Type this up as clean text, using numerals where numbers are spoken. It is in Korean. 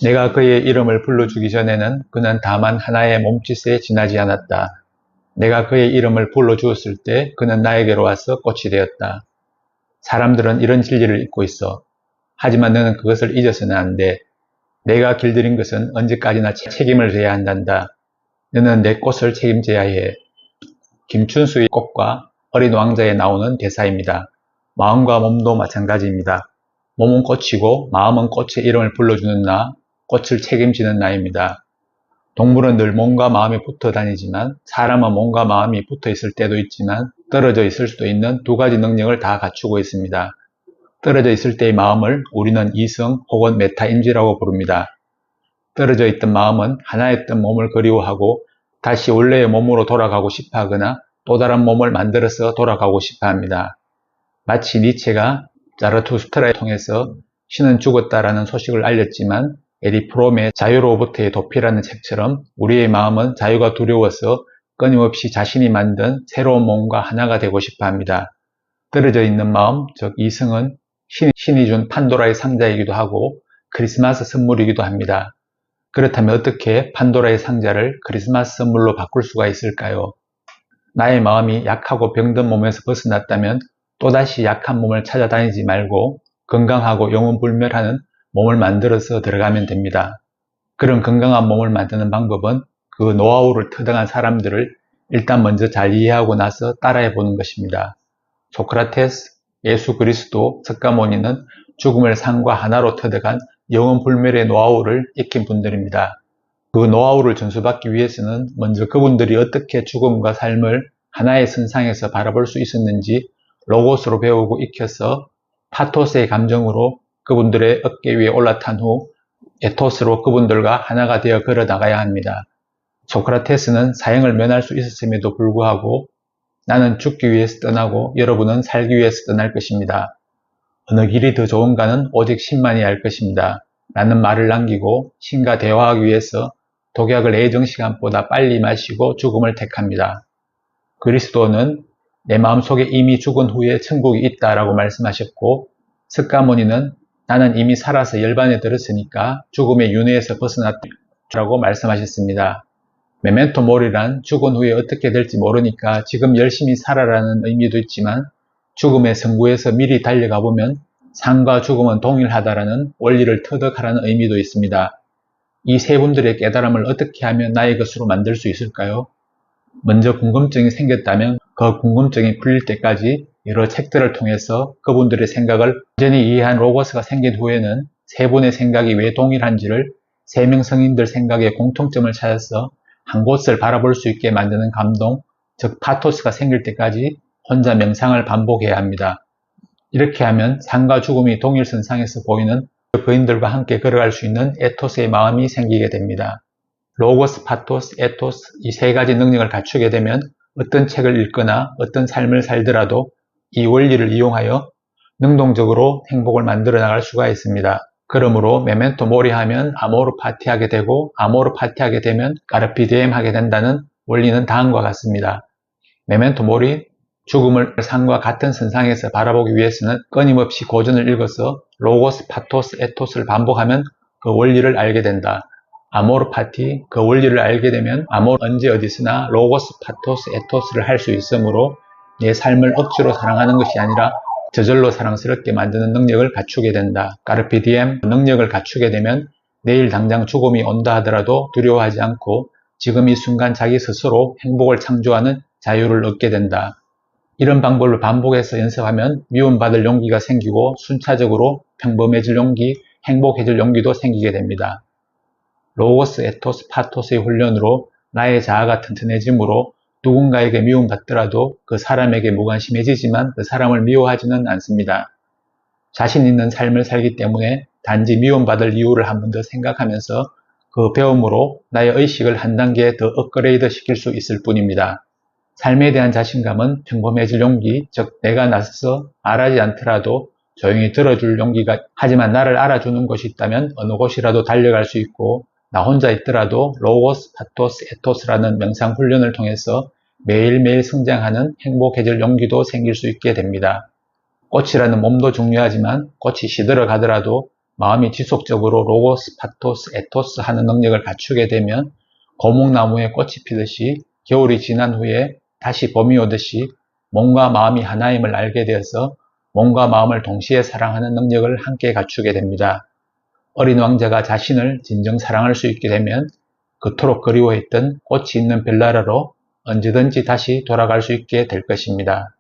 내가 그의 이름을 불러주기 전에는 그는 다만 하나의 몸짓에 지나지 않았다. 내가 그의 이름을 불러주었을 때 그는 나에게로 와서 꽃이 되었다. 사람들은 이런 진리를 잊고 있어. 하지만 너는 그것을 잊어서는 안 돼. 내가 길들인 것은 언제까지나 책임을 져야 한단다. 너는 내 꽃을 책임져야 해. 김춘수의 꽃과 어린 왕자에 나오는 대사입니다. 마음과 몸도 마찬가지입니다. 몸은 꽃이고 마음은 꽃의 이름을 불러주는 나, 꽃을 책임지는 나입니다. 동물은 늘 몸과 마음이 붙어 다니지만 사람은 몸과 마음이 붙어 있을 때도 있지만 떨어져 있을 수도 있는 두 가지 능력을 다 갖추고 있습니다. 떨어져 있을 때의 마음을 우리는 이성 혹은 메타인지라고 부릅니다. 떨어져 있던 마음은 하나였던 몸을 그리워하고 다시 원래의 몸으로 돌아가고 싶어 하거나 또 다른 몸을 만들어서 돌아가고 싶어 합니다. 마치 니체가 자르투스트라를 통해서 신은 죽었다라는 소식을 알렸지만 에리 프롬의 자유로부터의 도피라는 책처럼 우리의 마음은 자유가 두려워서 끊임없이 자신이 만든 새로운 몸과 하나가 되고 싶어 합니다. 떨어져 있는 마음, 즉 이성은 신이 준 판도라의 상자이기도 하고 크리스마스 선물이기도 합니다. 그렇다면 어떻게 판도라의 상자를 크리스마스 선물로 바꿀 수가 있을까요? 나의 마음이 약하고 병든 몸에서 벗어났다면 또다시 약한 몸을 찾아다니지 말고 건강하고 영혼불멸하는 몸을 만들어서 들어가면 됩니다. 그런 건강한 몸을 만드는 방법은 그 노하우를 터득한 사람들을 일단 먼저 잘 이해하고 나서 따라해 보는 것입니다. 소크라테스, 예수 그리스도, 석가모니는 죽음을 상과 하나로 터득한 영혼불멸의 노하우를 익힌 분들입니다. 그 노하우를 전수받기 위해서는 먼저 그분들이 어떻게 죽음과 삶을 하나의 선상에서 바라볼 수 있었는지 로고스로 배우고 익혀서 파토스의 감정으로 그분들의 어깨 위에 올라탄 후 에토스로 그분들과 하나가 되어 걸어 나가야 합니다. 소크라테스는 사형을 면할 수 있었음에도 불구하고 나는 죽기 위해서 떠나고 여러분은 살기 위해서 떠날 것입니다. 어느 길이 더 좋은가는 오직 신만이 알 것입니다. 라는 말을 남기고 신과 대화하기 위해서 독약을 예정시간보다 빨리 마시고 죽음을 택합니다. 그리스도는 내 마음속에 이미 죽은 후에 천국이 있다라고 말씀하셨고 석가모니는 나는 이미 살아서 열반에 들었으니까 죽음의 윤회에서 벗어났다라고 말씀하셨습니다. 메멘토 모리란 죽은 후에 어떻게 될지 모르니까 지금 열심히 살아라는 의미도 있지만 죽음의 성구에서 미리 달려가 보면 삶과 죽음은 동일하다라는 원리를 터득하라는 의미도 있습니다. 이 세 분들의 깨달음을 어떻게 하면 나의 것으로 만들 수 있을까요? 먼저 궁금증이 생겼다면 그 궁금증이 풀릴 때까지 여러 책들을 통해서 그분들의 생각을 완전히 이해한 로고스가 생긴 후에는 세 분의 생각이 왜 동일한지를 세 명 성인들 생각의 공통점을 찾아서 한 곳을 바라볼 수 있게 만드는 감동, 즉 파토스가 생길 때까지 혼자 명상을 반복해야 합니다. 이렇게 하면 삶과 죽음이 동일선상에서 보이는 그인들과 함께 걸어갈 수 있는 에토스의 마음이 생기게 됩니다. 로고스, 파토스, 에토스 이 세 가지 능력을 갖추게 되면 어떤 책을 읽거나 어떤 삶을 살더라도 이 원리를 이용하여 능동적으로 행복을 만들어 나갈 수가 있습니다. 그러므로 메멘토 모리 하면 아모르 파티하게 되고 아모르 파티하게 되면 까르피디엠 하게 된다는 원리는 다음과 같습니다. 메멘토 모리, 죽음을 삶과 같은 선상에서 바라보기 위해서는 끊임없이 고전을 읽어서 로고스, 파토스, 에토스를 반복하면 그 원리를 알게 된다. 아모르 파티, 그 원리를 알게 되면 아모르 언제 어디서나 로고스, 파토스, 에토스를 할 수 있으므로 내 삶을 억지로 사랑하는 것이 아니라 저절로 사랑스럽게 만드는 능력을 갖추게 된다. 까르피디엠 능력을 갖추게 되면 내일 당장 죽음이 온다 하더라도 두려워하지 않고 지금 이 순간 자기 스스로 행복을 창조하는 자유를 얻게 된다. 이런 방법을 반복해서 연습하면 미움받을 용기가 생기고 순차적으로 평범해질 용기, 행복해질 용기도 생기게 됩니다. 로고스, 에토스, 파토스의 훈련으로 나의 자아가 튼튼해지므로 누군가에게 미움받더라도 그 사람에게 무관심해지지만 그 사람을 미워하지는 않습니다. 자신 있는 삶을 살기 때문에 단지 미움받을 이유를 한 번 더 생각하면서 그 배움으로 나의 의식을 한 단계 더 업그레이드 시킬 수 있을 뿐입니다. 삶에 대한 자신감은 평범해질 용기, 즉 내가 나서서 말하지 않더라도 조용히 들어줄 용기가, 하지만 나를 알아주는 곳이 있다면 어느 곳이라도 달려갈 수 있고 나 혼자 있더라도 로고스, 파토스, 에토스라는 명상 훈련을 통해서 매일매일 성장하는 행복해질 용기도 생길 수 있게 됩니다. 꽃이라는 몸도 중요하지만 꽃이 시들어 가더라도 마음이 지속적으로 로고스, 파토스, 에토스 하는 능력을 갖추게 되면 고목나무에 꽃이 피듯이 겨울이 지난 후에 다시 봄이 오듯이 몸과 마음이 하나임을 알게 되어서 몸과 마음을 동시에 사랑하는 능력을 함께 갖추게 됩니다. 어린 왕자가 자신을 진정 사랑할 수 있게 되면 그토록 그리워했던 꽃이 있는 벨라라로 언제든지 다시 돌아갈 수 있게 될 것입니다.